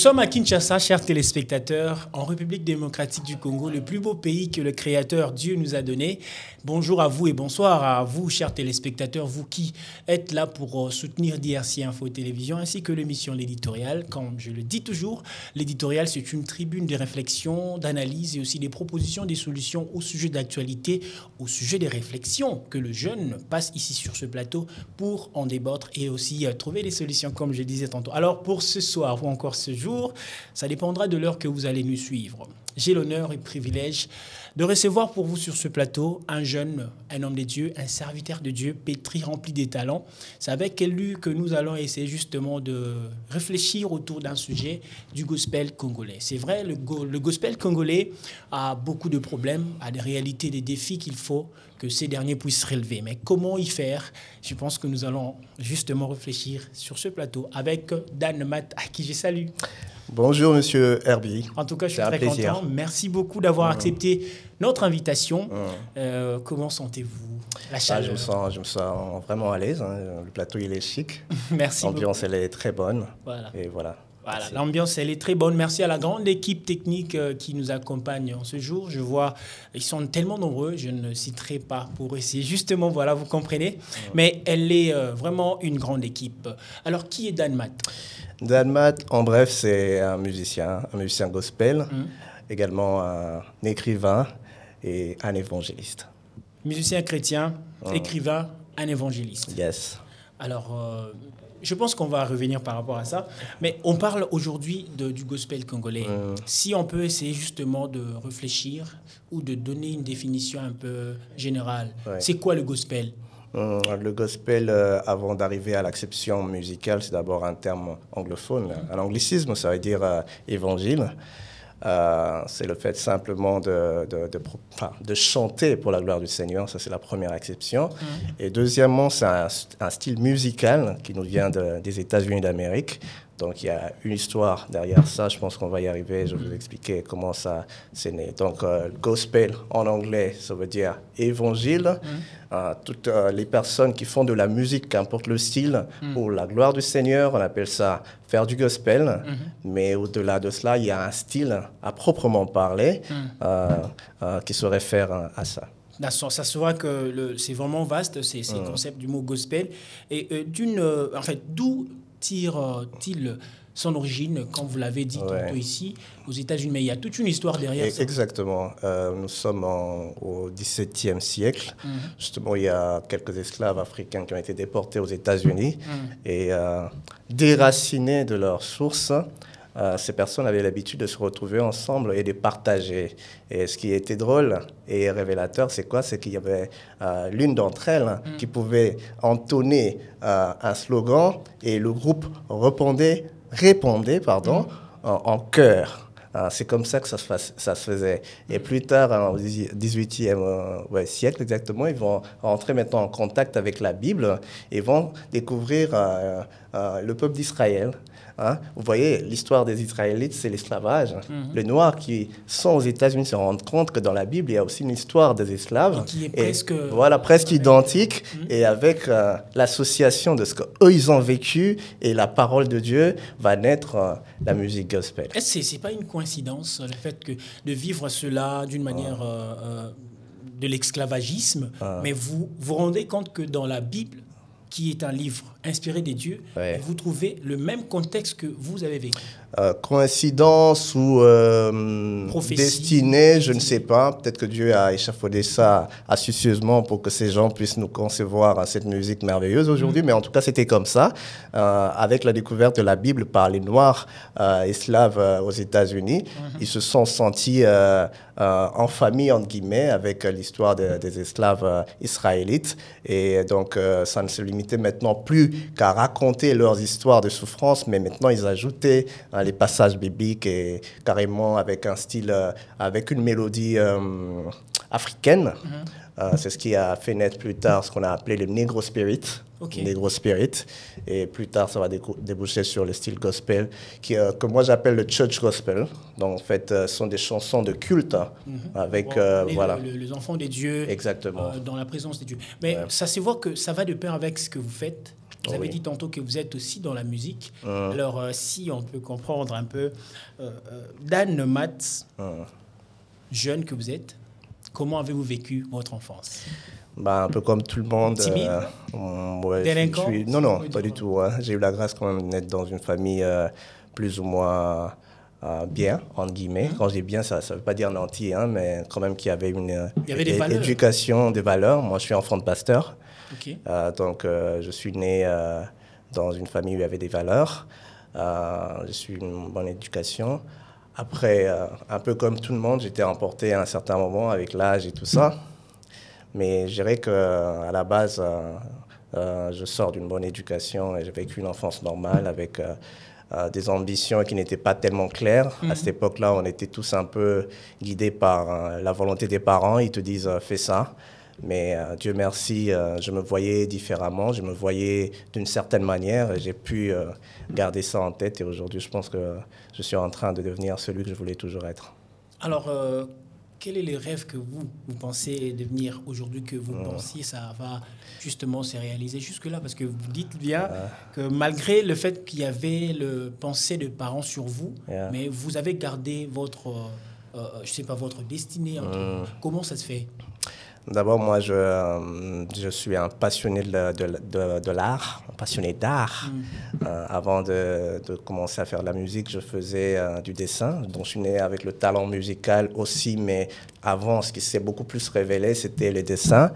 sommes à Kinshasa, chers téléspectateurs, en République démocratique du Congo, le plus beau pays que le Créateur Dieu nous a donné. Bonjour à vous et bonsoir à vous, chers téléspectateurs, vous qui êtes là pour soutenir DRC Info Télévision, ainsi que l'émission L'Éditorial. Comme je le dis toujours, l'éditorial, c'est une tribune de réflexion, d'analyse et aussi des propositions, des solutions au sujet d'actualité, au sujet des réflexions que le jeune passe ici sur ce plateau pour en débattre et aussi trouver des solutions, comme je disais tantôt. Alors, pour ce soir ou encore ce jour, ça dépendra de l'heure que vous allez nous suivre. J'ai l'honneur et le privilège de recevoir pour vous sur ce plateau un jeune, un homme de Dieu, un serviteur de Dieu, pétri, rempli des talents. C'est avec lui que nous allons essayer justement de réfléchir autour d'un sujet du gospel congolais. C'est vrai, le gospel congolais a beaucoup de problèmes, a des réalités, des défis qu'il faut que ces derniers puissent relever. Mais comment y faire? Je pense que nous allons justement réfléchir sur ce plateau avec Dan Matt, à qui je salue. Bonjour, monsieur Herbie. En tout cas, je suis très content. Merci beaucoup d'avoir accepté notre invitation. Comment sentez-vous? La chaleur. Je me sens vraiment à l'aise. Le plateau, il est chic. Merci L'ambiance, elle est très bonne. Voilà. Et voilà. Voilà, l'ambiance, elle est très bonne. Merci à la grande équipe technique qui nous accompagne en ce jour. Je vois, ils sont tellement nombreux, je ne citerai pas pour essayer. Justement, voilà, vous comprenez. Mais elle est vraiment une grande équipe. Alors, qui est Dan Matt? Dan Matt, en bref, c'est un musicien gospel, également un écrivain et un évangéliste. Musicien chrétien, écrivain, un évangéliste. Yes. Alors, je pense qu'on va revenir par rapport à ça. Mais on parle aujourd'hui du gospel congolais. Si on peut essayer justement de réfléchir ou de donner une définition un peu générale, c'est quoi le gospel? Le gospel, avant d'arriver à l'acception musicale, c'est d'abord un terme anglophone. Un anglicisme, ça veut dire évangile. C'est le fait simplement de chanter pour la gloire du Seigneur. Ça, c'est la première acception. Et deuxiemment, c'est un style musical qui nous vient des États-Unis d'Amérique. Donc, il y a une histoire derrière ça. Je pense qu'on va y arriver. Je vais vous expliquer comment ça s'est né. Donc, gospel en anglais, ça veut dire évangile. Toutes les personnes qui font de la musique, qu'importe le style, pour la gloire du Seigneur, on appelle ça faire du gospel. Mais au-delà de cela, il y a un style à proprement parler qui se réfère à ça. Ça se voit que c'est vraiment vaste, ces concepts du mot gospel. Et en fait, d'où tire-t-il son origine, comme vous l'avez dit tantôt ici, aux États-Unis? Mais il y a toute une histoire derrière ça. Exactement. Nous sommes au XVIIe siècle. Justement, il y a quelques esclaves africains qui ont été déportés aux États-Unis et déracinés de leurs sources. Ces personnes avaient l'habitude de se retrouver ensemble et de partager. Et ce qui était drôle et révélateur, c'est quoi? C'est qu'il y avait l'une d'entre elles qui pouvait entonner un slogan et le groupe répondait en chœur. C'est comme ça que ça se faisait. Et plus tard, au XVIIIe siècle exactement, ils vont entrer maintenant en contact avec la Bible et vont découvrir le peuple d'Israël. Vous voyez, l'histoire des Israélites, c'est l'esclavage. Les Noirs qui sont aux États-Unis se rendent compte que dans la Bible, il y a aussi une histoire des esclaves. Et qui est presque identique. Et avec l'association de ce qu'eux, ils ont vécu et la parole de Dieu, va naître la musique gospel. Est-ce que ce n'est pas une coïncidence, le fait de vivre cela d'une manière de l'esclavagisme, mais vous vous rendez compte que dans la Bible, qui est un livre inspiré des dieux, vous trouvez le même contexte que vous avez vécu? Coïncidence ou destinée, je ne sais pas. Peut-être que Dieu a échafaudé ça astucieusement pour que ces gens puissent nous concevoir cette musique merveilleuse aujourd'hui. Mais en tout cas, c'était comme ça. Avec la découverte de la Bible par les Noirs esclaves aux États-Unis, ils se sont sentis en famille, entre guillemets, avec l'histoire des esclaves israélites. Et donc, ça ne se limitait maintenant plus qu'à raconter leurs histoires de souffrance, mais maintenant, ils ajoutaient les passages bibliques et carrément avec un style, avec une mélodie africaine. C'est ce qui a fait naître plus tard ce qu'on a appelé le Negro Spirit. Negro Spirit. Et plus tard, ça va déboucher sur le style gospel, que moi j'appelle le church gospel. Donc en fait, ce sont des chansons de culte avec les enfants des dieux. Exactement. Dans la présence des dieux. Mais ça se voit que ça va de pair avec ce que vous faites. Vous avez dit tantôt que vous êtes aussi dans la musique. Alors, si on peut comprendre un peu, Dan Mats, jeune que vous êtes, comment avez-vous vécu votre enfance? Un peu comme tout le monde. Timide? Ouais, Délinquant? Non, pas du tout. Hein. J'ai eu la grâce quand même d'être dans une famille plus ou moins bien, entre guillemets. Quand je dis bien, ça ne veut pas dire nanti, hein, mais quand même qu'il y avait une éducation, des valeurs. Moi, je suis enfant de pasteur. Okay. Donc, je suis né dans une famille où il y avait des valeurs. Je suis une bonne éducation. Après, un peu comme tout le monde, j'étais emporté à un certain moment avec l'âge et tout ça. Mais je dirais qu'à la base, je sors d'une bonne éducation et j'ai vécu une enfance normale avec des ambitions qui n'étaient pas tellement claires. À cette époque-là, on était tous un peu guidés par la volonté des parents. Ils te disent « fais ça ». Mais Dieu merci, je me voyais différemment, je me voyais d'une certaine manière et j'ai pu garder ça en tête. Et aujourd'hui, je pense que je suis en train de devenir celui que je voulais toujours être. Alors, quel est le rêve que vous pensez devenir aujourd'hui, que vous pensiez ça va justement se réaliser jusque-là? Parce que vous dites bien que malgré le fait qu'il y avait le pensée de parents sur vous, mais vous avez gardé votre, je sais pas, votre destinée. Comment ça se fait? D'abord, moi, je suis un passionné de l'art, un passionné d'art. Avant de commencer à faire de la musique, je faisais du dessin. Donc, je suis né avec le talent musical aussi, mais avant, ce qui s'est beaucoup plus révélé, c'était le dessin.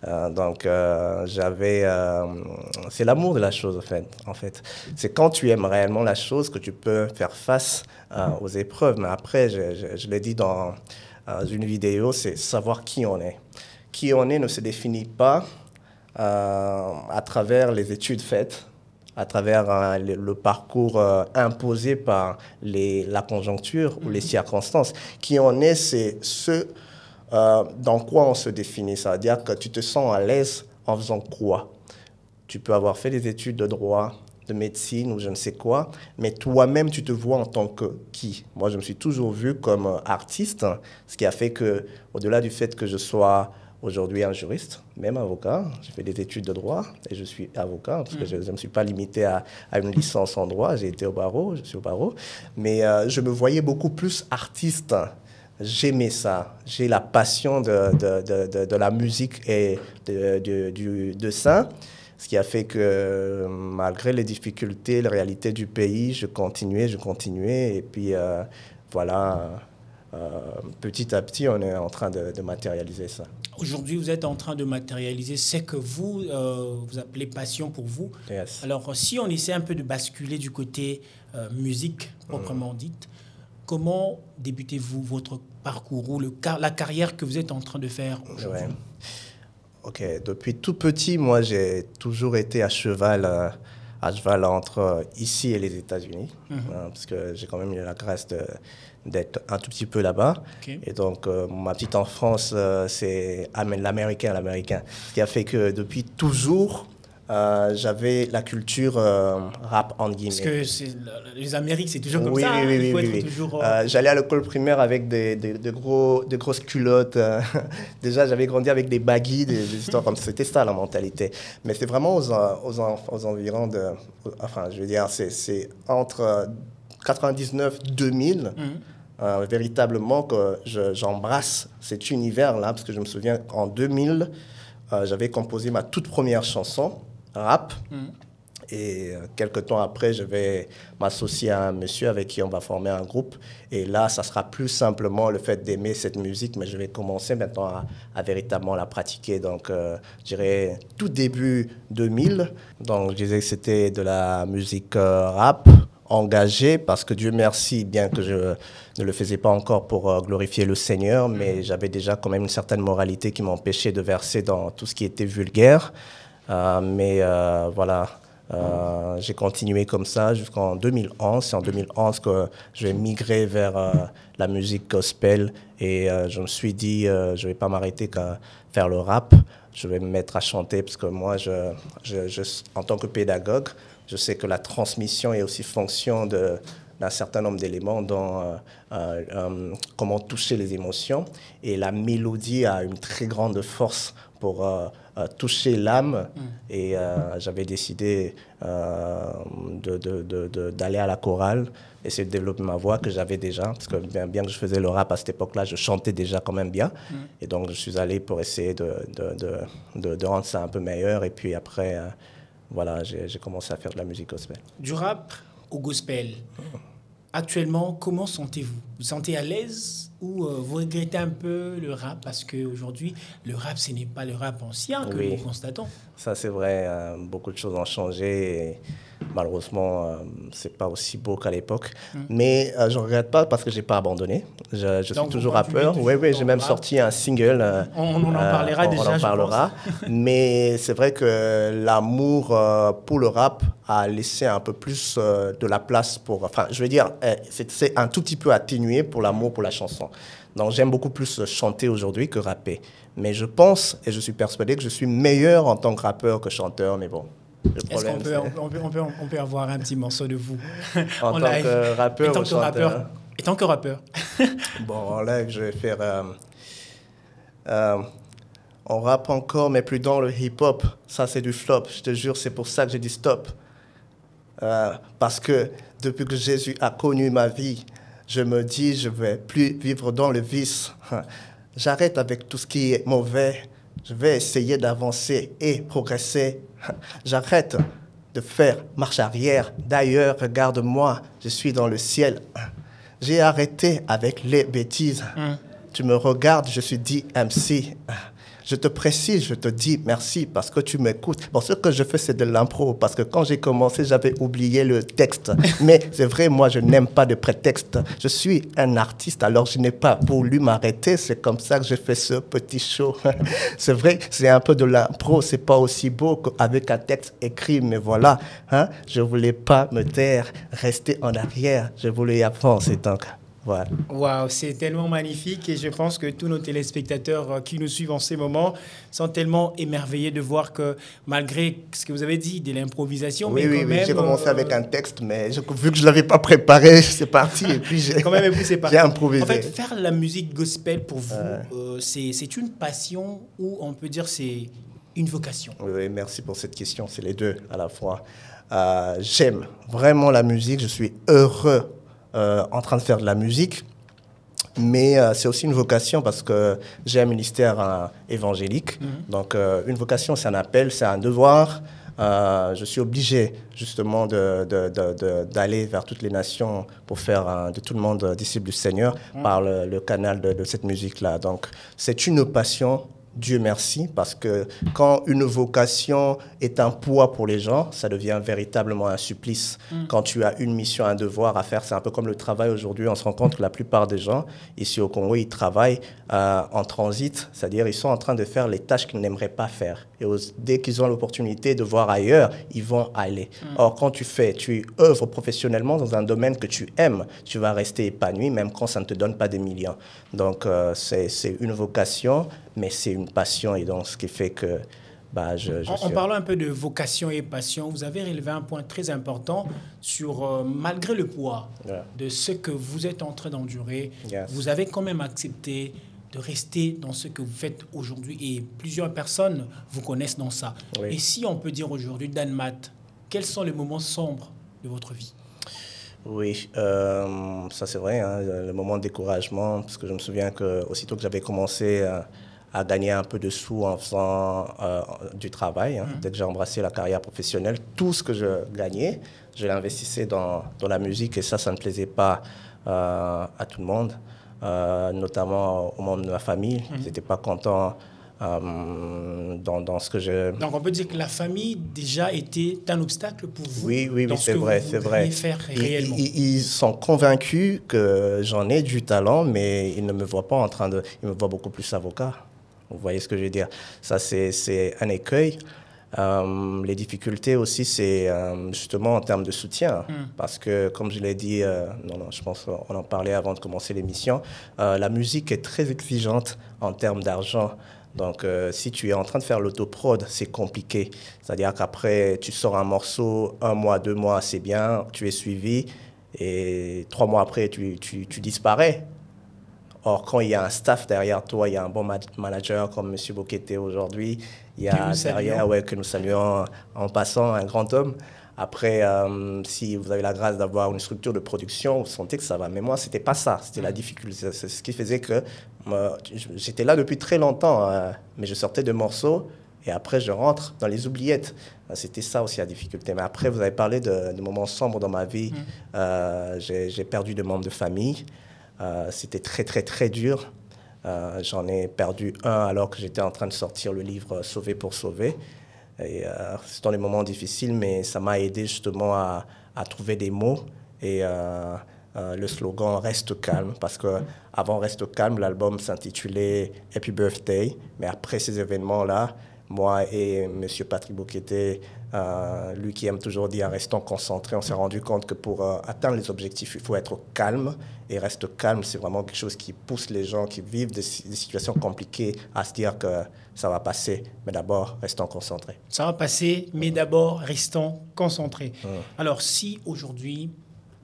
Donc, c'est l'amour de la chose, en fait. C'est quand tu aimes réellement la chose que tu peux faire face aux épreuves. Mais après, je l'ai dit dans une vidéo, c'est savoir qui on est. Qui on est ne se définit pas à travers les études faites, à travers le parcours imposé par la conjoncture ou les circonstances. Qui on est, c'est ce dans quoi on se définit. Ça veut dire que tu te sens à l'aise en faisant quoi. Tu peux avoir fait des études de droit, de médecine ou je ne sais quoi, mais toi-même, tu te vois en tant que qui? Moi, je me suis toujours vu comme artiste, ce qui a fait que, au-delà du fait que je sois aujourd'hui un juriste, même avocat, j'ai fait des études de droit et je suis avocat, parce que je ne me suis pas limité à une licence en droit, j'ai été au barreau, je suis au barreau, mais je me voyais beaucoup plus artiste. J'aimais ça, j'ai la passion de la musique et du dessin. Ce qui a fait que malgré les difficultés, les réalités du pays, je continuais. Et puis voilà, petit à petit, on est en train de matérialiser ça. Aujourd'hui, vous êtes en train de matérialiser ce que vous appelez passion pour vous. Yes. Alors, si on essaie un peu de basculer du côté musique proprement dite, comment débutez-vous votre parcours ou la carrière que vous êtes en train de faire aujourd'hui? Ok, depuis tout petit, moi, j'ai toujours été à cheval entre ici et les États-Unis, parce que j'ai quand même eu la grâce d'être un tout petit peu là-bas. Okay. Et donc, ma petite enfance, c'est l'américain. Ce qui a fait que depuis toujours, j'avais la culture rap, en guillemets. Parce que les Amériques, c'est toujours comme ça. Oui, il faut être toujours... J'allais à l'école primaire avec de grosses culottes. Déjà, j'avais grandi avec des baggy, des histoires comme ça. C'était ça, la mentalité. Mais c'est vraiment aux environs de... Enfin, je veux dire, c'est entre 99-2000, véritablement, que j'embrasse cet univers-là. Parce que je me souviens, en 2000, j'avais composé ma toute première chanson, rap. Et quelques temps après, je vais m'associer à un monsieur avec qui on va former un groupe. Et là, ça sera plus simplement le fait d'aimer cette musique, mais je vais commencer maintenant à véritablement la pratiquer. Donc, je dirais tout début 2000. Donc, je disais que c'était de la musique rap engagée, parce que Dieu merci, bien que je ne le faisais pas encore pour glorifier le Seigneur, mais j'avais déjà quand même une certaine moralité qui m'empêchait de verser dans tout ce qui était vulgaire. Mais voilà, j'ai continué comme ça jusqu'en 2011. C'est en 2011 que je vais migrer vers la musique gospel et je me suis dit, je ne vais pas m'arrêter qu'à faire le rap. Je vais me mettre à chanter parce que moi, en tant que pédagogue, je sais que la transmission est aussi fonction d'un certain nombre d'éléments, dont comment toucher les émotions. Et la mélodie a une très grande force pour toucher l'âme Et j'avais décidé d'aller à la chorale, essayer de développer ma voix que j'avais déjà, parce que bien que je faisais le rap à cette époque-là, je chantais déjà quand même bien. Et donc, je suis allé pour essayer de rendre ça un peu meilleur. Et puis après, voilà, j'ai commencé à faire de la musique gospel. Du rap au gospel. Actuellement, comment sentez-vous? Vous sentez à l'aise ou vous regrettez un peu le rap parce qu'aujourd'hui, le rap, ce n'est pas le rap ancien que nous constatons? Ça, c'est vrai. Beaucoup de choses ont changé. Et malheureusement, c'est pas aussi beau qu'à l'époque. Mais je ne regrette pas parce que j'ai pas abandonné. Je suis toujours rappeur. Oui, j'ai même sorti un single. On en parlera déjà, on en parlera. Mais c'est vrai que l'amour pour le rap a laissé un peu plus de la place pour... Enfin, je veux dire, c'est un tout petit peu atténué pour l'amour pour la chanson. Donc, j'aime beaucoup plus chanter aujourd'hui que rapper. Mais je pense et je suis persuadé que je suis meilleur en tant que rappeur que chanteur. Mais bon... Est-ce qu'on peut avoir un petit morceau de vous en tant que rappeur ou chanteur? Et tant que rappeur. Bon, en live, je vais faire... on rappe encore, mais plus dans le hip-hop. Ça, c'est du flop. Je te jure, c'est pour ça que j'ai dit stop. Parce que depuis que Jésus a connu ma vie, je me dis, je ne vais plus vivre dans le vice. J'arrête avec tout ce qui est mauvais. Je vais essayer d'avancer et progresser. J'arrête de faire marche arrière. D'ailleurs, regarde-moi, je suis dans le ciel. J'ai arrêté avec les bêtises. Tu me regardes, je suis dit MC. Je te précise, je te dis merci parce que tu m'écoutes. Bon, ce que je fais, c'est de l'impro parce que quand j'ai commencé, j'avais oublié le texte. Mais c'est vrai, moi, je n'aime pas de prétexte. Je suis un artiste, alors je n'ai pas voulu m'arrêter. C'est comme ça que j'ai fait ce petit show. C'est vrai, c'est un peu de l'impro. C'est pas aussi beau qu'avec un texte écrit, mais voilà. Je voulais pas me taire, rester en arrière. Je voulais avancer donc. Voilà. Wow, c'est tellement magnifique et je pense que tous nos téléspectateurs qui nous suivent en ces moments sont tellement émerveillés de voir que malgré ce que vous avez dit, de l'improvisation, oui, j'ai commencé avec un texte, mais vu que je ne l'avais pas préparé, c'est parti et puis j'ai improvisé. En fait, faire la musique gospel pour vous, c'est une passion ou on peut dire c'est une vocation? Oui, merci pour cette question, c'est les deux à la fois. J'aime vraiment la musique, je suis heureux en train de faire de la musique, mais c'est aussi une vocation parce que j'ai un ministère évangélique. Donc une vocation, c'est un appel, c'est un devoir. Je suis obligé justement d'aller vers toutes les nations pour faire de tout le monde disciple du Seigneur par le canal de cette musique-là. Donc c'est une passion. Dieu merci, parce que quand une vocation est un poids pour les gens, ça devient véritablement un supplice. Quand tu as une mission, un devoir à faire, c'est un peu comme le travail aujourd'hui. On se rend compte que la plupart des gens ici au Congo, ils travaillent en transit, c'est-à-dire ils sont en train de faire les tâches qu'ils n'aimeraient pas faire. Et dès qu'ils ont l'opportunité de voir ailleurs, ils vont aller. Or, quand tu œuvres professionnellement dans un domaine que tu aimes, tu vas rester épanoui, même quand ça ne te donne pas des millions. Donc, c'est une vocation, mais c'est une passion. Et donc, ce qui fait que... En parlant un peu de vocation et passion, vous avez relevé un point très important sur, malgré le poids de ce que vous êtes en train d'endurer, vous avez quand même accepté de rester dans ce que vous faites aujourd'hui et plusieurs personnes vous connaissent dans ça. Et si on peut dire aujourd'hui, Dan Matt, quels sont les moments sombres de votre vie? Oui, ça c'est vrai, le moment de découragement, parce que je me souviens qu'aussitôt que j'avais commencé à gagner un peu de sous en faisant du travail, dès que j'ai embrassé la carrière professionnelle, tout ce que je gagnais, je l'investissais dans la musique et ça ne plaisait pas à tout le monde. Notamment aux membres de ma famille. Ils n'étaient pas contents dans ce que je... Donc on peut dire que la famille déjà était un obstacle pour vous? Oui, c'est vrai, c'est vrai. Ils sont convaincus que j'en ai du talent, mais ils ne me voient pas en train de... Ils me voient beaucoup plus avocat. Vous voyez ce que je veux dire? Ça, c'est un écueil. Les difficultés aussi, c'est justement en termes de soutien. Parce que, comme je l'ai dit, je pense qu'on en parlait avant de commencer l'émission, la musique est très exigeante en termes d'argent. Donc, si tu es en train de faire l'autoprod, c'est compliqué. C'est-à-dire qu'après, tu sors un morceau, 1 mois, 2 mois, c'est bien, tu es suivi, et 3 mois après, tu disparais. Or, quand il y a un staff derrière toi, il y a un bon manager comme M. Bokete aujourd'hui, il y a derrière, ouais, que nous saluons en passant, un grand homme. Après, si vous avez la grâce d'avoir une structure de production, vous sentez que ça va. Mais moi, ce n'était pas ça. C'était la difficulté. C'est ce qui faisait que j'étais là depuis très longtemps, mais je sortais de morceaux et après, je rentre dans les oubliettes. C'était ça aussi la difficulté. Mais après, vous avez parlé de moments sombres dans ma vie. J'ai perdu des membres de famille. C'était très, très, très dur. J'en ai perdu un alors que j'étais en train de sortir le livre Sauver pour sauver. Et c'est dans les moments difficiles, mais ça m'a aidé justement à trouver des mots. Et le slogan Reste calme, parce qu'avant Reste calme, l'album s'intitulait Happy Birthday. Mais après ces événements-là, moi et M. Patrick Bokete, lui qui aime toujours dire restons concentrés, on s'est rendu compte que pour atteindre les objectifs, il faut être calme. Et Reste calme, c'est vraiment quelque chose qui pousse les gens qui vivent des situations compliquées à se dire que ça va passer. Mais d'abord, restons concentrés. Ça va passer, mais d'abord, restons concentrés. Alors, si aujourd'hui,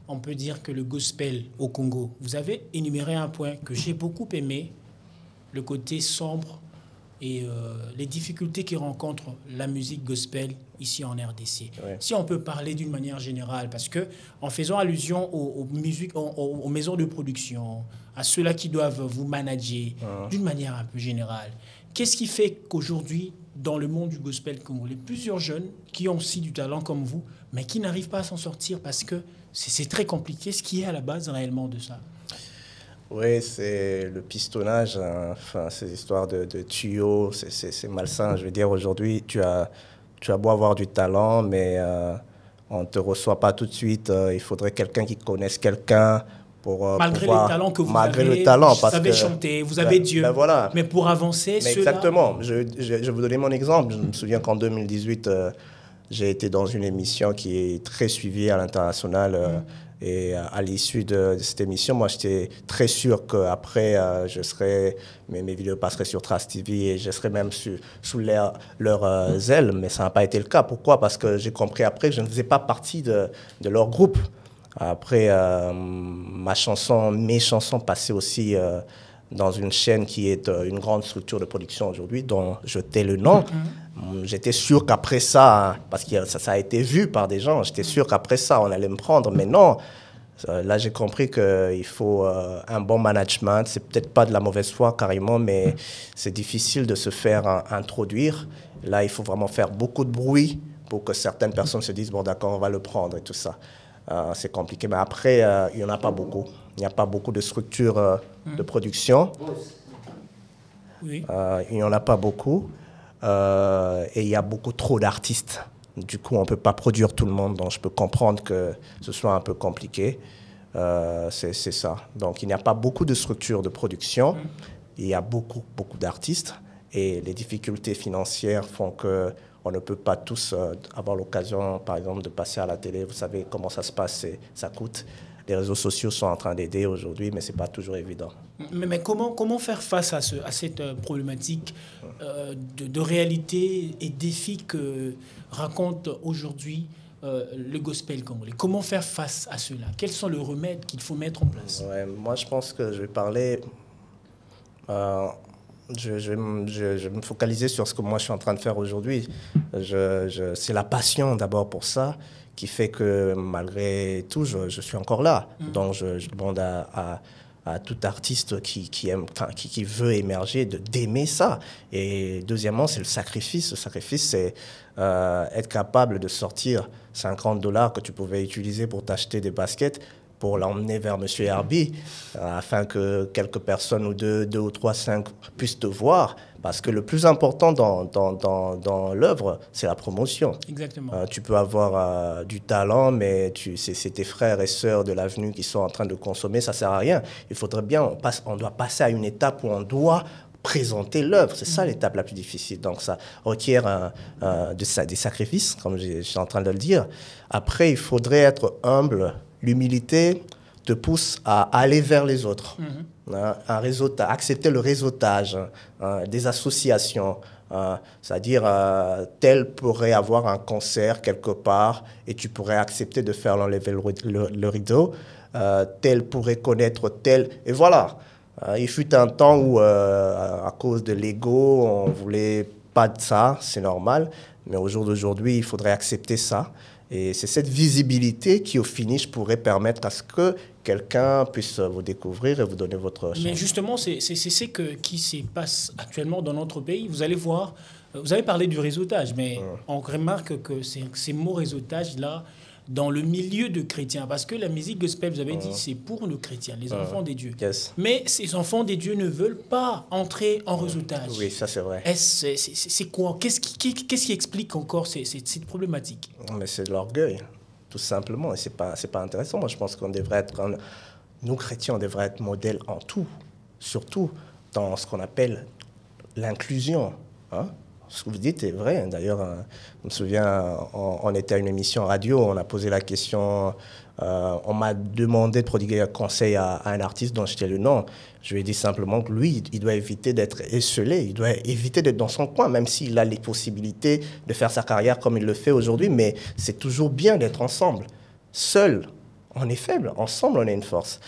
on peut dire que le gospel au Congo, vous avez énuméré un point que j'ai beaucoup aimé, le côté sombre et les difficultés que rencontre la musique gospel ici en RDC. Ouais. Si on peut parler d'une manière générale, parce que en faisant allusion aux maisons de production, à ceux-là qui doivent vous manager, d'une manière un peu générale, qu'est-ce qui fait qu'aujourd'hui, dans le monde du gospel congolais, plusieurs jeunes qui ont aussi du talent comme vous, mais qui n'arrivent pas à s'en sortir parce que c'est très compliqué, ce qui est à la base réellement de ça? Oui, c'est le pistonnage, hein. Enfin, ces histoires de tuyaux, c'est malsain. Je veux dire, aujourd'hui, tu as beau avoir du talent, mais on ne te reçoit pas tout de suite. Il faudrait quelqu'un qui connaisse quelqu'un pour malgré pouvoir, le talent que vous malgré avez, le talent, vous savez chanter, vous avez Dieu. Ben voilà. Mais pour avancer, exactement. Je vais vous donner mon exemple. Je me souviens qu'en 2018, j'ai été dans une émission qui est très suivie à l'international. Et à l'issue de cette émission, moi, j'étais très sûr qu'après, mes vidéos passeraient sur Trace TV et je serais même sous leurs ailes. Mais ça n'a pas été le cas. Pourquoi? Parce que j'ai compris après que je ne faisais pas partie de leur groupe. Après, mes chansons passaient aussi dans une chaîne qui est une grande structure de production aujourd'hui, dont je tais le nom. J'étais sûr qu'après ça, parce que ça a été vu par des gens, j'étais sûr qu'après ça, on allait me prendre. Mais non, là, j'ai compris qu'il faut un bon management. C'est peut-être pas de la mauvaise foi carrément, mais c'est difficile de se faire introduire. Là, il faut vraiment faire beaucoup de bruit pour que certaines personnes se disent « bon, d'accord, on va le prendre » et tout ça. C'est compliqué, mais après, il n'y en a pas beaucoup. Il n'y a pas beaucoup de structures de production. Oui. Il n'y en a pas beaucoup. Et il y a beaucoup trop d'artistes. Du coup, on ne peut pas produire tout le monde. Donc, je peux comprendre que ce soit un peu compliqué. C'est ça. Donc, il n'y a pas beaucoup de structures de production. Il y a beaucoup d'artistes. Et les difficultés financières font qu'on ne peut pas tous avoir l'occasion, par exemple, de passer à la télé. Vous savez comment ça se passe, ça coûte. Les réseaux sociaux sont en train d'aider aujourd'hui, mais ce n'est pas toujours évident. Mais comment faire face à cette problématique de réalité et défis que raconte aujourd'hui le gospel congolais? Comment faire face à cela? Quels sont les remèdes qu'il faut mettre en place? Ouais, moi, je pense que je vais parler... Je vais me focaliser sur ce que moi, je suis en train de faire aujourd'hui. C'est la passion d'abord pour ça qui fait que malgré tout, je suis encore là. Donc, je demande à tout artiste qui aime, qui veut émerger, d'aimer ça. Et deuxièmement, c'est le sacrifice. Le sacrifice, c'est être capable de sortir $50 que tu pouvais utiliser pour t'acheter des baskets, pour l'emmener vers M. Herbie, afin que quelques personnes, ou deux ou trois, 5, puissent te voir. Parce que le plus important dans l'œuvre, c'est la promotion. Exactement. Tu peux avoir du talent, mais c'est tes frères et sœurs de l'avenue qui sont en train de consommer, ça ne sert à rien. Il faudrait bien, on doit passer à une étape où on doit présenter l'œuvre. C'est ça l'étape la plus difficile. Donc ça requiert des sacrifices, comme je suis en train de le dire. Après, il faudrait être humble. L'humilité te pousse à aller vers les autres, à accepter le réseautage, des associations. C'est-à-dire, tel pourrait avoir un concert quelque part et tu pourrais accepter de faire l'enlever le rideau. Tel pourrait connaître tel. Et voilà. Il fut un temps où, à cause de l'ego, on voulait pas de ça, c'est normal. Mais au jour d'aujourd'hui, il faudrait accepter ça. Et c'est cette visibilité qui, au finish, pourrait permettre à ce que quelqu'un puisse vous découvrir et vous donner votre chance. Mais justement, c'est ce qui se passe actuellement dans notre pays. Vous allez voir, vous avez parlé du réseautage, mais on remarque que ces mots réseautage-là, dans le milieu de chrétiens, parce que la musique gospel, vous avez dit, c'est pour nos chrétiens, les enfants des dieux. Yes. Mais ces enfants des dieux ne veulent pas entrer en réseautage. Oui, ça c'est vrai. C'est quoi? Qu'est-ce qui explique encore cette problématique? Mais c'est de l'orgueil, tout simplement. Et c'est pas intéressant. Moi, je pense qu'on devrait être, nous chrétiens, on devrait être modèle en tout, surtout dans ce qu'on appelle l'inclusion. Hein? Ce que vous dites est vrai. D'ailleurs, je me souviens, on était à une émission radio, on a posé la question, on m'a demandé de prodiguer un conseil à un artiste dont j'étais le nom. Je lui ai dit simplement que lui, il doit éviter d'être esselé, il doit éviter d'être dans son coin, même s'il a les possibilités de faire sa carrière comme il le fait aujourd'hui, mais c'est toujours bien d'être ensemble. Seul, on est faible, ensemble, on est une force.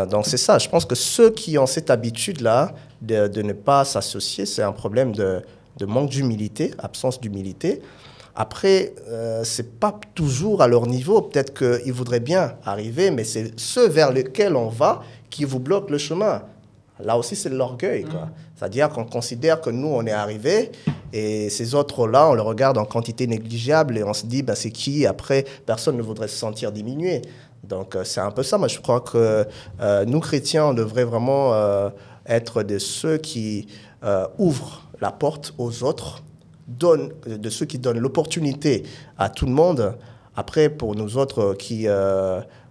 Donc c'est ça, je pense que ceux qui ont cette habitude-là de ne pas s'associer, c'est un problème de manque d'humilité, absence d'humilité. Après, ce n'est pas toujours à leur niveau. Peut-être qu'ils voudraient bien arriver, mais c'est ceux vers lesquels on va qui vous bloquent le chemin. Là aussi, c'est de l'orgueil, quoi. C'est-à-dire qu'on considère que nous, on est arrivés et ces autres-là, on les regarde en quantité négligeable et on se dit, ben, c'est qui? Après, personne ne voudrait se sentir diminué. Donc, c'est un peu ça. Moi, je crois que nous, chrétiens, on devrait vraiment être de ceux qui ouvrent la porte aux autres, de ceux qui donnent l'opportunité à tout le monde. Après, pour nous autres qui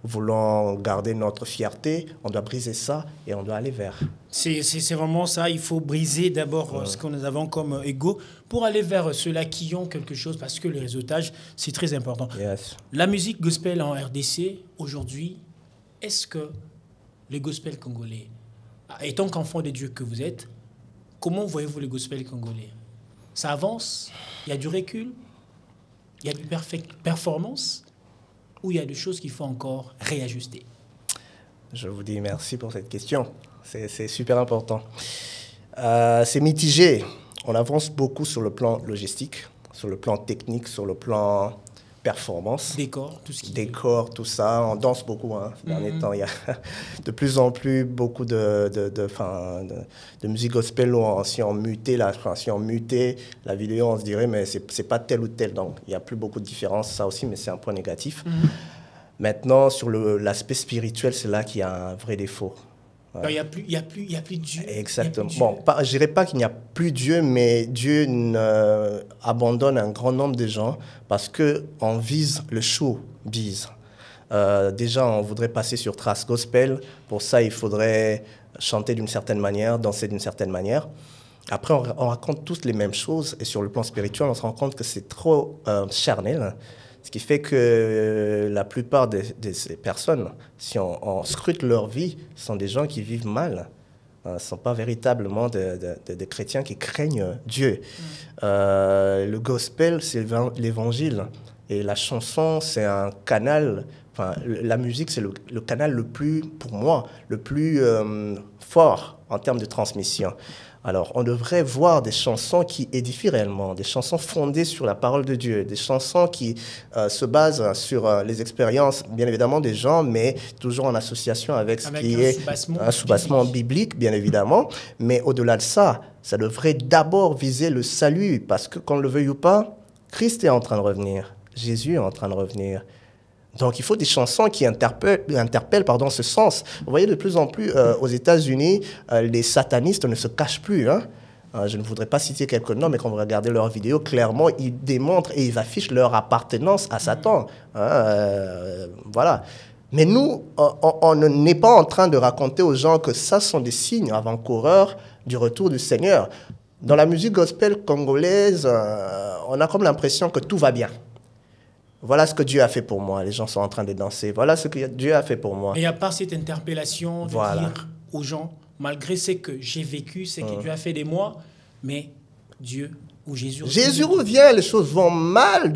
voulons garder notre fierté, on doit briser ça et on doit aller vers. C'est vraiment ça. Il faut briser d'abord ce que nous avons comme ego pour aller vers ceux-là qui ont quelque chose, parce que le réseautage, c'est très important. Yes. La musique gospel en RDC, aujourd'hui, est-ce que le gospel congolais, étant qu'enfant de Dieu que vous êtes, comment voyez-vous le gospel congolais? Ça avance? Il y a du recul? Il y a du performance? Ou il y a des choses qu'il faut encore réajuster? Je vous dis merci pour cette question. C'est super important. C'est mitigé. On avance beaucoup sur le plan logistique, sur le plan technique, sur le plan performance. Décor, tout ce qui... Décor, tout ça. On danse beaucoup. Hein. Ces derniers temps, il y a de plus en plus beaucoup de musique gospel. Si on mutait la vidéo, on se dirait, mais c'est pas tel ou tel. Donc, il n'y a plus beaucoup de différence. Ça aussi, mais c'est un point négatif. Maintenant, sur l'aspect spirituel, c'est là qu'il y a un vrai défaut. Il n'y a plus Dieu. Exactement. Bon, je ne dirais pas qu'il n'y a plus Dieu, mais Dieu abandonne un grand nombre de gens parce qu'on vise le showbiz. Déjà, on voudrait passer sur Trace Gospel. Pour ça, il faudrait chanter d'une certaine manière, danser d'une certaine manière. Après, on raconte tous les mêmes choses. Et sur le plan spirituel, on se rend compte que c'est trop charnel. Ce qui fait que la plupart de ces personnes, si on scrute leur vie, sont des gens qui vivent mal. Ce ne sont pas véritablement des chrétiens qui craignent Dieu. Le gospel, c'est l'évangile. Et la chanson, c'est un canal... Enfin, la musique, c'est le canal le plus, pour moi, le plus fort en termes de transmission. Alors, on devrait voir des chansons qui édifient réellement, des chansons fondées sur la parole de Dieu, des chansons qui se basent sur les expériences, bien évidemment, des gens, mais toujours en association avec ce qui est un soubassement biblique, bien évidemment. Mais au-delà de ça, ça devrait d'abord viser le salut, parce que, qu'on le veuille ou pas, Christ est en train de revenir, Jésus est en train de revenir. Donc, il faut des chansons qui interpellent ce sens. Vous voyez, de plus en plus, aux États-Unis, les satanistes ne se cachent plus. Hein. Je ne voudrais pas citer quelques noms, mais quand vous regardez leurs vidéos, clairement, ils démontrent et ils affichent leur appartenance à Satan. Hein, voilà. Mais nous, on n'est pas en train de raconter aux gens que ça sont des signes avant-coureurs du retour du Seigneur. Dans la musique gospel congolaise, on a comme l'impression que tout va bien. Voilà ce que Dieu a fait pour moi. Les gens sont en train de danser. Voilà ce que Dieu a fait pour moi. Et à part cette interpellation de dire aux gens, malgré ce que j'ai vécu, ce que Dieu a fait de moi, mais Dieu ou Jésus... Jésus revient, les choses vont mal,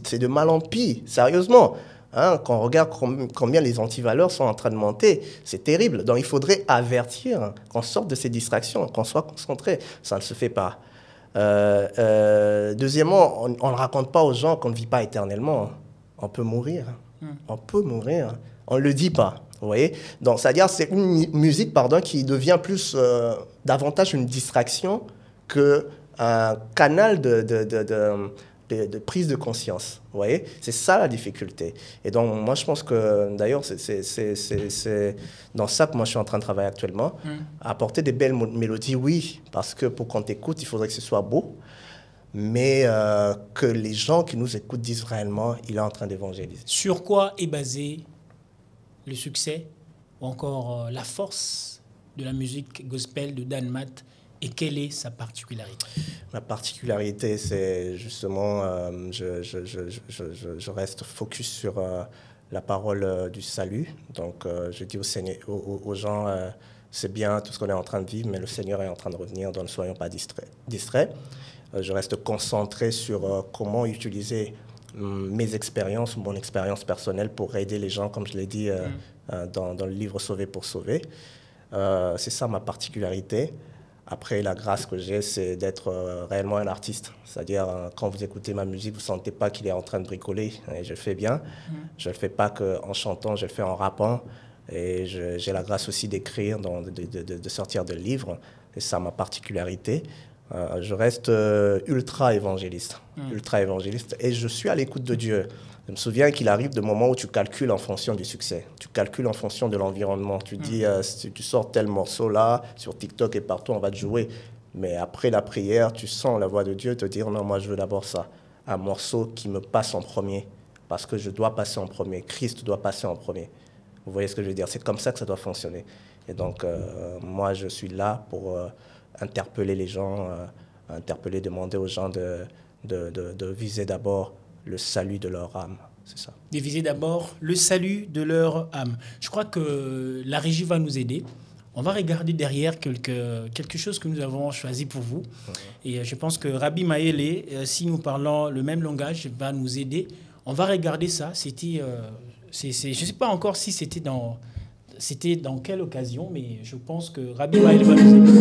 c'est de mal en pis, sérieusement. Hein, quand on regarde combien les antivaleurs sont en train de monter, c'est terrible. Donc il faudrait avertir qu'on sorte de ces distractions, qu'on soit concentré. Ça ne se fait pas. Deuxièmement, on ne raconte pas aux gens qu'on ne vit pas éternellement. On peut mourir. On peut mourir. On ne le dit pas. Vous voyez? Donc, c'est-à-dire c'est une musique qui devient davantage une distraction qu'un canal de prise de conscience. Vous voyez? C'est ça la difficulté. Et donc, moi, je pense que, d'ailleurs, c'est dans ça que moi, je suis en train de travailler actuellement. Apporter des belles mélodies, oui, parce que pour qu'on t'écoute, il faudrait que ce soit beau, mais que les gens qui nous écoutent disent réellement, il est en train d'évangéliser. Sur quoi est basé le succès ou encore la force de la musique gospel de Dan Matt et quelle est sa particularité? Ma particularité, c'est justement, je reste focus sur la parole du salut. Donc, je dis aux gens, c'est bien tout ce qu'on est en train de vivre, mais le Seigneur est en train de revenir, donc ne soyons pas distraits. Je reste concentré sur comment utiliser mes expériences, mon expérience personnelle pour aider les gens, comme je l'ai dit dans le livre Sauver pour sauver. C'est ça ma particularité. Après, la grâce que j'ai, c'est d'être réellement un artiste. C'est-à-dire, quand vous écoutez ma musique, vous ne sentez pas qu'il est en train de bricoler. Et je le fais bien. Je ne le fais pas qu'en chantant, je le fais en rappant. Et j'ai la grâce aussi d'écrire, de sortir de livres. C'est ça ma particularité. Je reste ultra évangéliste. Ultra évangéliste. Et je suis à l'écoute de Dieu. Je me souviens qu'il arrive des moments où tu calcules en fonction du succès. Tu calcules en fonction de l'environnement. Tu dis, si tu sors tel morceau là, sur TikTok et partout, on va te jouer. Mais après la prière, tu sens la voix de Dieu te dire, non, moi je veux d'abord ça. Un morceau qui me passe en premier. Parce que je dois passer en premier. Christ doit passer en premier. Vous voyez ce que je veux dire? C'est comme ça que ça doit fonctionner. Et donc, moi, je suis là pour interpeller les gens, demander aux gens de viser d'abord le salut de leur âme, c'est ça. De viser d'abord le salut de leur âme. Je crois que la régie va nous aider. On va regarder derrière quelque chose que nous avons choisi pour vous. Et je pense que Rabbi Maele, si nous parlons le même langage, va nous aider. On va regarder ça. C'était, je ne sais pas encore si c'était dans quelle occasion, mais je pense que Rabbi Maele va nous aider.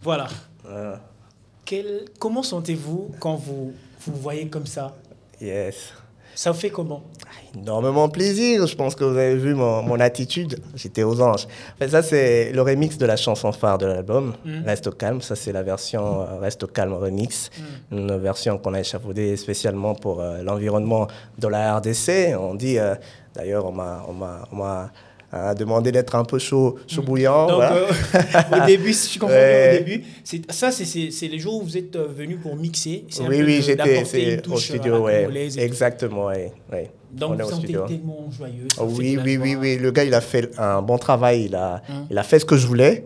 Voilà. Comment sentez-vous quand vous voyez comme ça? Yes. Ça vous fait comment? Énormément plaisir. Je pense que vous avez vu mon attitude. J'étais aux anges. Enfin, ça, c'est le remix de la chanson phare de l'album, Reste au calme. Ça, c'est la version Reste au calme remix. Une version qu'on a échafaudée spécialement pour l'environnement de la RDC. On dit, d'ailleurs, on m'a demandé d'être un peu chaud bouillant. Donc, voilà. au début, si je comprends bien, au début, c'est les jours où vous êtes venu pour mixer. Oui, j'étais au studio, ouais. Exactement, oui. Donc, vous sentez tellement joyeux. Oui. Le gars, il a fait un bon travail. Il a fait ce que je voulais.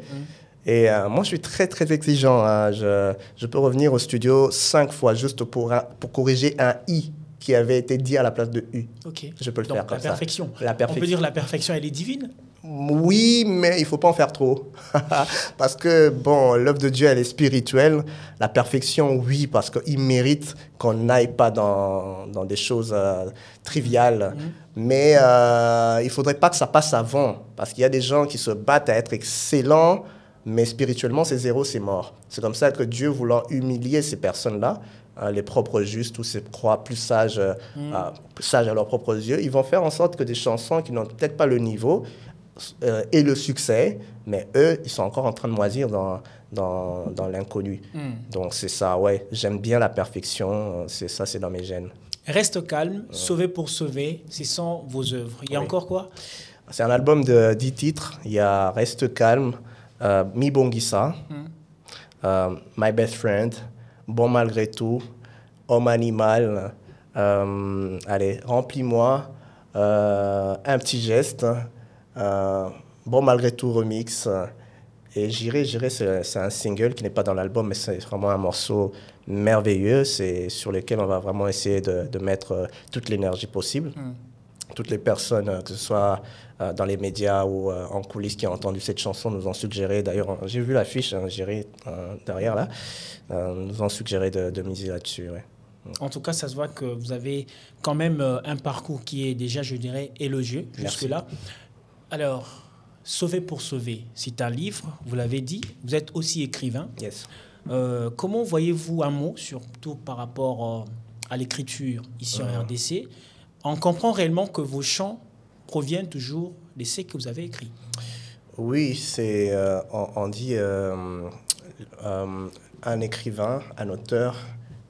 Et moi, je suis très, très exigeant. Hein. Je peux revenir au studio 5 fois juste pour corriger un I qui avait été dit à la place de U. Ok. Je peux le faire comme ça. La perfection. On peut dire la perfection, elle est divine? Oui, mais il ne faut pas en faire trop. Parce que, bon, l'œuvre de Dieu, elle est spirituelle. La perfection, oui, parce qu'il mérite qu'on n'aille pas dans des choses triviales. Mais il ne faudrait pas que ça passe avant. Parce qu'il y a des gens qui se battent à être excellents, mais spirituellement, c'est zéro, c'est mort. C'est comme ça que Dieu, voulant humilier ces personnes-là, les propres justes, tous ces croix plus sages à leurs propres yeux, ils vont faire en sorte que des chansons qui n'ont peut-être pas le niveau et le succès, mais eux, ils sont encore en train de moisir dans l'inconnu. Donc c'est ça, ouais. J'aime bien la perfection, c'est dans mes gènes. Reste au calme, Sauver pour sauver, ce sont vos œuvres. Il y a encore quoi? C'est un album de 10 titres. Il y a Reste calme, Mi Bongissa, My Best Friend, Bon malgré tout, homme animal, allez, remplis-moi, un petit geste, bon malgré tout remix. Et J'irai, c'est un single qui n'est pas dans l'album, mais c'est vraiment un morceau merveilleux. C'est sur lequel on va vraiment essayer de mettre toute l'énergie possible. Toutes les personnes, que ce soit dans les médias ou en coulisses, qui ont entendu cette chanson, nous ont suggéré, d'ailleurs, j'ai vu l'affiche, J'irai derrière là, nous ont suggéré de miser là-dessus. Ouais. En tout cas, ça se voit que vous avez quand même un parcours qui est déjà, je dirais, élogieux jusque-là. Alors, Sauver pour sauver, c'est un livre, vous l'avez dit, vous êtes aussi écrivain. Yes. Comment voyez-vous un mot, surtout par rapport à l'écriture ici en RDC? On comprend réellement que vos chants proviennent toujours d'essais que vous avez écrits. Oui, on dit un écrivain, un auteur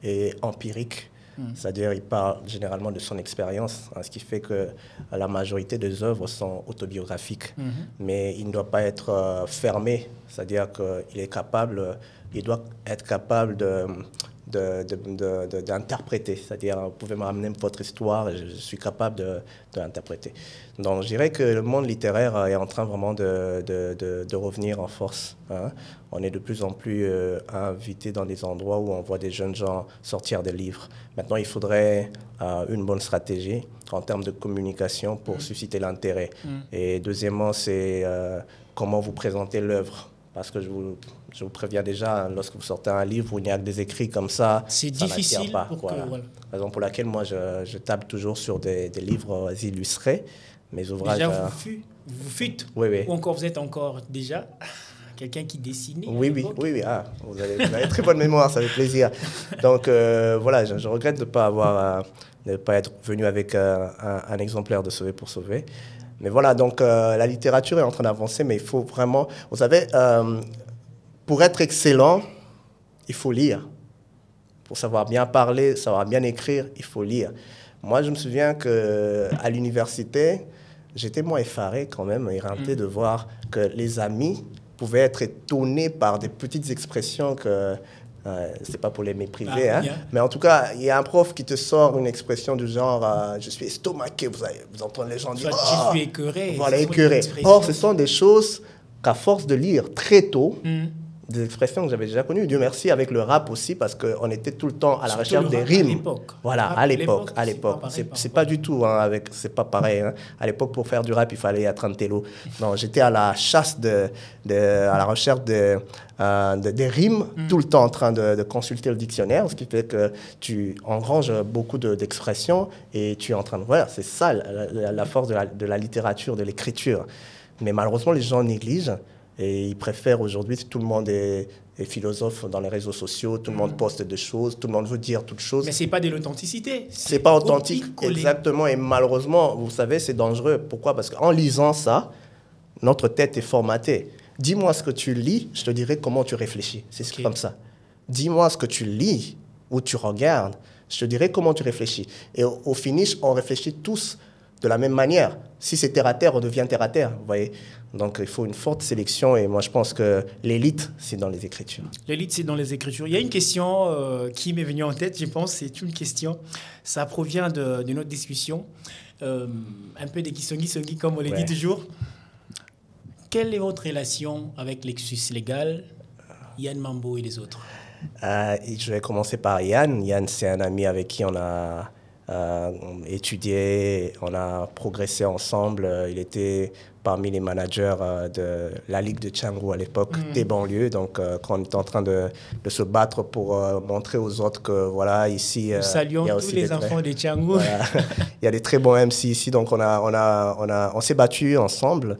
est empirique. C'est-à-dire il parle généralement de son expérience, hein, ce qui fait que la majorité des œuvres sont autobiographiques. Mais il ne doit pas être fermé, c'est-à-dire il doit être capable d'interpréter. C'est-à-dire, vous pouvez me ramener votre histoire et je suis capable de l'interpréter. Donc, je dirais que le monde littéraire est en train vraiment de revenir en force. Hein. On est de plus en plus invités dans des endroits où on voit des jeunes gens sortir des livres. Maintenant, il faudrait une bonne stratégie en termes de communication pour susciter l'intérêt. Et deuxièmement, c'est comment vous présentez l'œuvre. Parce que je vous préviens déjà, lorsque vous sortez un livre où il n'y a que des écrits comme ça, c'est ça difficile pas. voilà. Raison pour laquelle moi, je table toujours sur des livres illustrés. Mes ouvrages... Déjà, vous fûtes oui. Ou encore vous êtes encore déjà quelqu'un qui dessinait? Oui. Ah, vous avez très bonne mémoire, ça fait plaisir. Donc, voilà, je regrette de ne pas être venu avec un exemplaire de Sauver pour sauver. Mais voilà, donc la littérature est en train d'avancer, mais il faut vraiment... Vous savez, pour être excellent, il faut lire. Pour savoir bien parler, savoir bien écrire, il faut lire. Moi, je me souviens qu'à l'université, j'étais moins effaré quand même, éreinté de voir que les amis pouvaient être étonnés par des petites expressions que... c'est pas pour les mépriser, hein. Mais en tout cas, il y a un prof qui te sort une expression du genre je suis estomaqué, vous entendez les gens dire je suis écœuré. Voilà, écœuré. Or, ce sont des choses qu'à force de lire très tôt, des expressions que j'avais déjà connues, Dieu merci, avec le rap aussi, parce qu'on était tout le temps à la recherche des rimes. À l'époque. Voilà, à l'époque. C'est pas du tout, hein, c'est pas pareil. Hein. À l'époque, pour faire du rap, il fallait être un télo. Non, j'étais à la chasse, à la recherche des rimes, tout le temps en train de consulter le dictionnaire, ce qui fait que tu engranges beaucoup d'expressions et tu es en train de... Voilà, c'est ça la force de la littérature, de l'écriture. Mais malheureusement, les gens négligent. Et ils préfèrent aujourd'hui, tout le monde est philosophe dans les réseaux sociaux, tout le monde poste des choses, tout le monde veut dire toutes choses. Mais ce n'est pas de l'authenticité. C'est pas authentique, exactement. Et malheureusement, vous savez, c'est dangereux. Pourquoi? Parce qu'en lisant ça, notre tête est formatée. Dis-moi ce que tu lis, je te dirai comment tu réfléchis. C'est comme ça. Dis-moi ce que tu lis ou tu regardes, je te dirai comment tu réfléchis. Et au finish, on réfléchit tous de la même manière. Si c'est terre à terre, on devient terre à terre, vous voyez. Donc, il faut une forte sélection et moi, je pense que l'élite, c'est dans les écritures. L'élite, c'est dans les écritures. Il y a une question qui m'est venue en tête, je pense, c'est une question, ça provient de notre discussion, un peu des kisongi, comme on le dit toujours. Quelle est votre relation avec Lexus Légal, Yann Mambo et les autres? Je vais commencer par Yann. Yann, c'est un ami avec qui on a étudié, on a progressé ensemble. Il était parmi les managers de la Ligue de Tchangou à l'époque, des banlieues. Donc, quand on était en train de se battre pour montrer aux autres que, voilà, ici... Nous saluons tous les enfants de Tchangou. Voilà. Il y a des très bons MC ici, donc on s'est battus ensemble.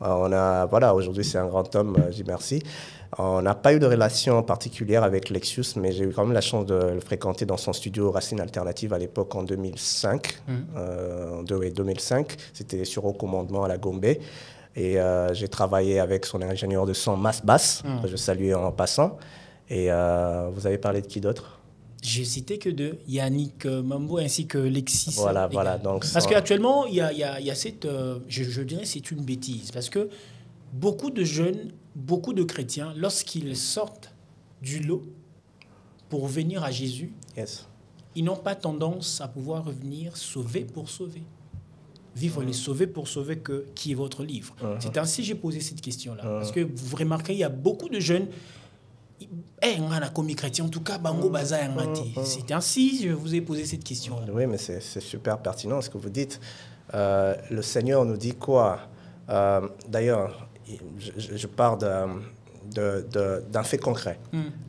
Voilà, aujourd'hui, c'est un grand homme, je dis merci. On n'a pas eu de relation particulière avec Lexus, mais j'ai eu quand même la chance de le fréquenter dans son studio Racine Alternative à l'époque en 2005. 2005, c'était sur Haut Commandement à la Gombe. Et j'ai travaillé avec son ingénieur de son Mas Bass, que je salue en passant. Et vous avez parlé de qui d'autre? J'ai cité que de Yannick Mambo ainsi que Lexis. Voilà. Donc parce qu'actuellement, il y a cette... je dirais que c'est une bêtise. Parce que beaucoup de jeunes, beaucoup de chrétiens, lorsqu'ils sortent du lot pour venir à Jésus, ils n'ont pas tendance à pouvoir revenir sauver pour sauver. Vivre les sauver pour sauver qui est votre livre. C'est ainsi que j'ai posé cette question-là. Parce que vous remarquez, il y a beaucoup de jeunes. On a commis chrétien, en tout cas, bango baza yangati. C'est ainsi que je vous ai posé cette question-là. Oui, mais c'est super pertinent ce que vous dites. Le Seigneur nous dit quoi? D'ailleurs, je pars d'un fait concret.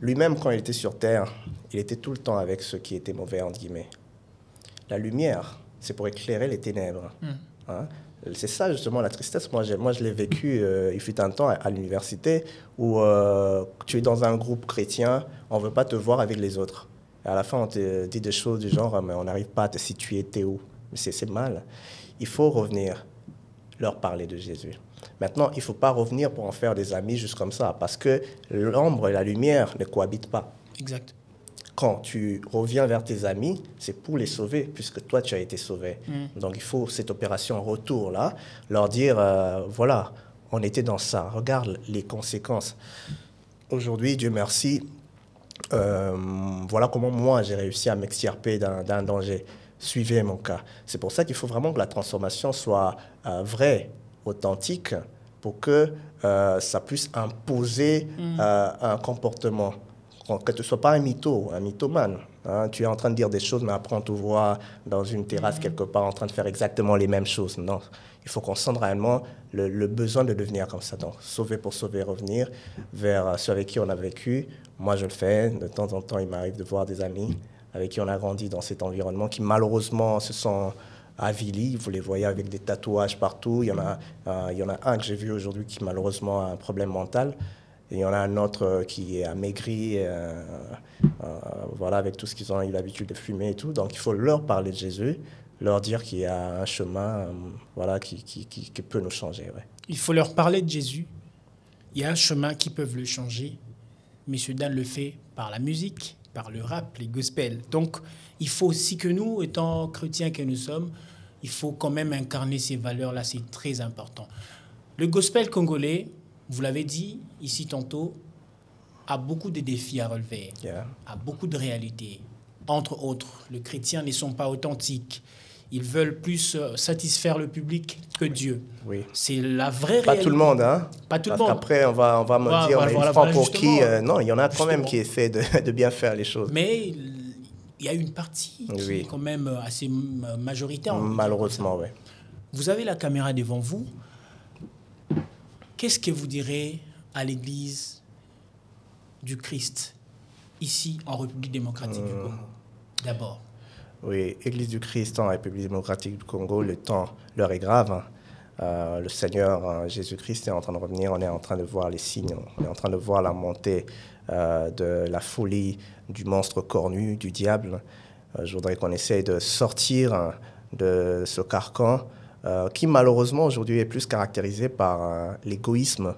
Lui-même, quand il était sur terre, il était tout le temps avec ceux qui étaient mauvais, entre guillemets. La lumière, c'est pour éclairer les ténèbres. Hein? C'est ça, justement, la tristesse. Moi, je l'ai vécu, il fut un temps à l'université où tu es dans un groupe chrétien, on ne veut pas te voir avec les autres. Et à la fin, on te dit des choses du genre, mais on n'arrive pas à te situer, t'es où? C'est mal. Il faut revenir leur parler de Jésus. Maintenant, il ne faut pas revenir pour en faire des amis juste comme ça, parce que l'ombre et la lumière ne cohabitent pas. Exact. Quand tu reviens vers tes amis, c'est pour les sauver, puisque toi, tu as été sauvé. Donc, il faut cette opération retour-là, leur dire, voilà, on était dans ça, regarde les conséquences. Aujourd'hui, Dieu merci, voilà comment moi, j'ai réussi à m'extirper d'un danger. Suivez mon cas. C'est pour ça qu'il faut vraiment que la transformation soit vraie, authentique, pour que ça puisse imposer un comportement. Que tu ne sois pas un mythomane. Hein. Tu es en train de dire des choses, mais après on te voit dans une terrasse quelque part en train de faire exactement les mêmes choses. Non, il faut qu'on sente réellement le besoin de devenir comme ça. Donc, sauver pour sauver, revenir vers ceux avec qui on a vécu. Moi, je le fais. De temps en temps, il m'arrive de voir des amis avec qui on a grandi dans cet environnement, qui malheureusement se sont avilis. Vous les voyez avec des tatouages partout. Il y en a un que j'ai vu aujourd'hui qui malheureusement a un problème mental. Et il y en a un autre qui est amaigri, voilà, avec tout ce qu'ils ont eu l'habitude de fumer et tout. Donc, il faut leur parler de Jésus, leur dire qu'il y a un chemin voilà, qui peut nous changer. Ouais. Il faut leur parler de Jésus. Il y a un chemin qui peut le changer. Monsieur Dan le fait par la musique, par le rap, les gospels. Donc, il faut aussi que nous, étant chrétiens que nous sommes, il faut quand même incarner ces valeurs-là. C'est très important. Le gospel congolais, vous l'avez dit ici tantôt, a beaucoup de défis à relever, a beaucoup de réalités. Entre autres, les chrétiens ne sont pas authentiques. Ils veulent plus satisfaire le public que Dieu. Oui. C'est la vraie réalité. Pas tout le monde, hein. Pas tout le monde. Après, on va me dire, mais ils font pour qui non, il y en a quand même qui essaient de bien faire les choses. Mais il y a une partie qui est quand même assez majoritaire. Malheureusement, oui. Vous avez la caméra devant vous. Qu'est-ce que vous direz à l'Église du Christ, ici en République démocratique du Congo, d'abord? Oui, Église du Christ en République démocratique du Congo, le temps leur est grave. Le Seigneur Jésus-Christ est en train de revenir, on est en train de voir les signes, on est en train de voir la montée de la folie du monstre cornu, du diable. Je voudrais qu'on essaye de sortir de ce carcan qui malheureusement aujourd'hui est plus caractérisé par l'égoïsme.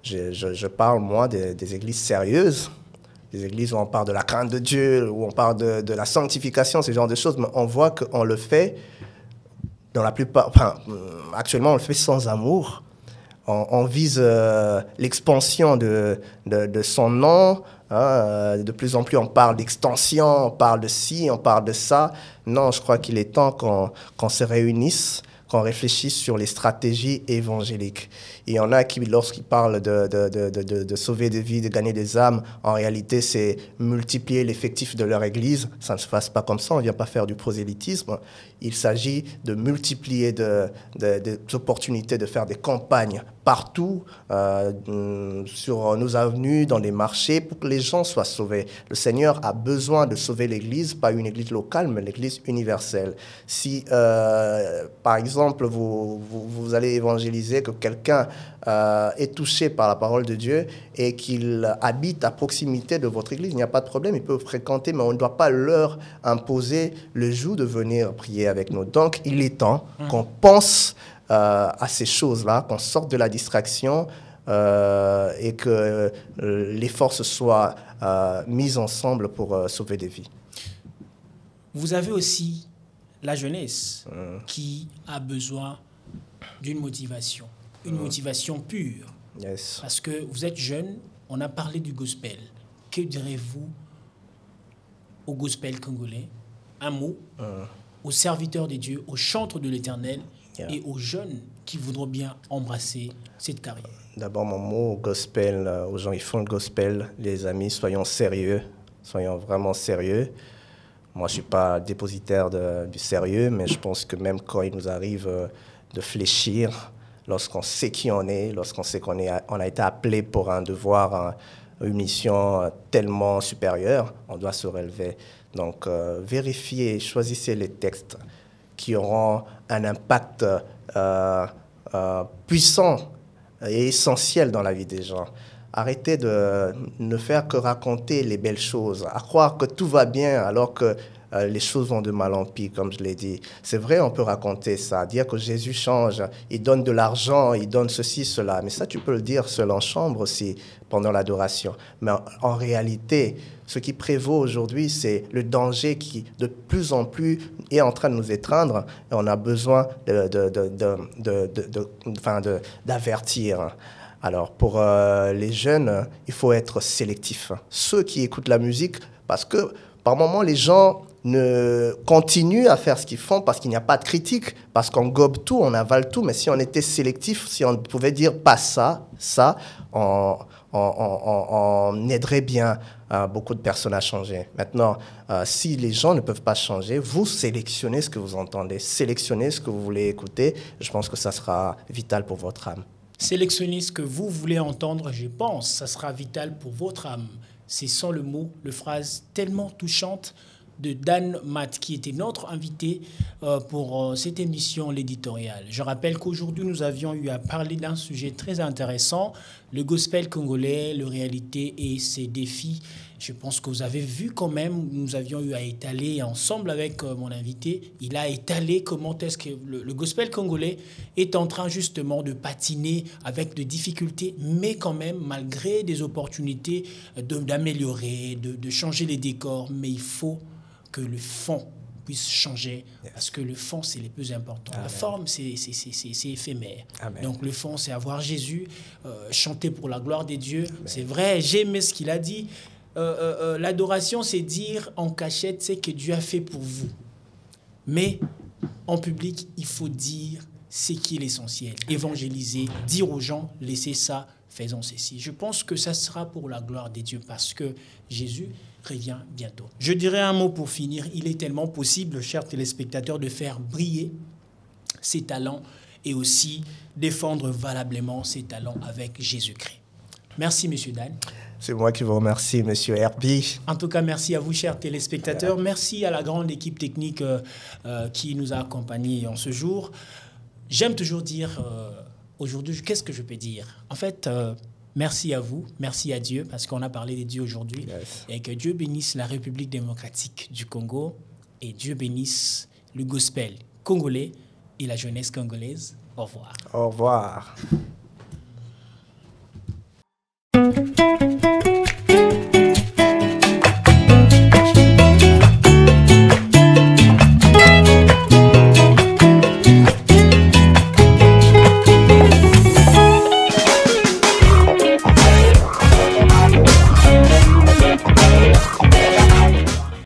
Je parle, moi, des églises sérieuses, des églises où on parle de la crainte de Dieu, où on parle de la sanctification, ce genre de choses, mais on voit qu'on le fait dans la plupart... Enfin, actuellement, on le fait sans amour. On vise l'expansion de son nom. De plus en plus, on parle d'extension, on parle de ci, on parle de ça. Non, je crois qu'il est temps qu'on se réunisse, qu'on réfléchisse sur les stratégies évangéliques. Il y en a qui, lorsqu'ils parlent de sauver des vies, de gagner des âmes, en réalité, c'est multiplier l'effectif de leur église. Ça ne se passe pas comme ça, on ne vient pas faire du prosélytisme. Il s'agit de multiplier des opportunités de faire des campagnes partout, sur nos avenues, dans les marchés, pour que les gens soient sauvés. Le Seigneur a besoin de sauver l'Église, pas une Église locale, mais l'Église universelle. Si, par exemple, vous allez évangéliser que quelqu'un est touché par la parole de Dieu et qu'il habite à proximité de votre Église, il n'y a pas de problème, il peut fréquenter, mais on ne doit pas leur imposer le joug de venir prier avec nous. Donc, il est temps qu'on pense à ces choses-là, qu'on sorte de la distraction et que les forces soient mises ensemble pour sauver des vies. Vous avez aussi la jeunesse qui a besoin d'une motivation, une motivation pure. Yes. Parce que vous êtes jeune, on a parlé du gospel. Que direz-vous au gospel congolais un mot aux serviteurs de Dieu, aux chantres de l'Éternel et aux jeunes qui voudront bien embrasser cette carrière? D'abord, mon mot au gospel, aux gens qui font le gospel, les amis, soyons sérieux, soyons vraiment sérieux. Moi, je ne suis pas dépositaire du sérieux, mais je pense que même quand il nous arrive de fléchir, lorsqu'on sait qui on est, lorsqu'on sait qu'on a été appelé pour un devoir, une mission tellement supérieure, on doit se relever. Donc, vérifiez, choisissez les textes qui auront un impact puissant et essentiel dans la vie des gens. Arrêtez de ne faire que raconter les belles choses, à croire que tout va bien alors que les choses vont de mal en pis, comme je l'ai dit. C'est vrai, on peut raconter ça, dire que Jésus change, il donne de l'argent, il donne ceci, cela. Mais ça, tu peux le dire seul en chambre aussi, pendant l'adoration. Mais en réalité, ce qui prévaut aujourd'hui, c'est le danger qui, de plus en plus, est en train de nous étreindre. Et on a besoin d'avertir. Alors, pour les jeunes, il faut être sélectif. Ceux qui écoutent la musique, parce que par moments, les gens continuent à faire ce qu'ils font parce qu'il n'y a pas de critique, parce qu'on gobe tout, on avale tout. Mais si on était sélectif, si on pouvait dire pas ça, on aiderait bien beaucoup de personnes à changer. Maintenant, si les gens ne peuvent pas changer, vous sélectionnez ce que vous entendez, sélectionnez ce que vous voulez écouter. Je pense que ça sera vital pour votre âme. Sélectionnez ce que vous voulez entendre, je pense, ça sera vital pour votre âme. C'est sans le mot, le phrase tellement touchante de Dan Matt, qui était notre invité pour cette émission, l'éditorial. Je rappelle qu'aujourd'hui, nous avions eu à parler d'un sujet très intéressant, le gospel congolais, les réalités et ses défis. Je pense que vous avez vu quand même, nous avions eu à étaler ensemble avec mon invité, il a étalé comment est-ce que le gospel congolais est en train justement de patiner avec des difficultés, mais quand même, malgré des opportunités d'améliorer, de changer les décors, mais il faut que le fond puisse changer, parce que le fond, c'est le plus important. Amen. La forme, c'est éphémère. Amen. Donc le fond, c'est avoir Jésus, chanter pour la gloire des dieux. Amen. C'est vrai, j'aimais ce qu'il a dit. L'adoration, c'est dire en cachette ce que Dieu a fait pour vous. Mais en public, il faut dire ce qui est l'essentiel. Évangéliser, dire aux gens, laissez ça, faisons ceci. Je pense que ça sera pour la gloire des dieux, parce que Jésus revient bientôt. Je dirais un mot pour finir. Il est tellement possible, chers téléspectateurs, de faire briller ses talents et aussi défendre valablement ses talents avec Jésus-Christ. Merci, M. Dan. C'est moi qui vous remercie, M. Herbie. En tout cas, merci à vous, chers téléspectateurs. Merci à la grande équipe technique qui nous a accompagnés en ce jour. J'aime toujours dire, aujourd'hui, qu'est-ce que je peux dire? En fait, merci à vous, merci à Dieu, parce qu'on a parlé de Dieu aujourd'hui. Yes. Et que Dieu bénisse la République démocratique du Congo et Dieu bénisse le gospel congolais et la jeunesse congolaise. Au revoir. Au revoir.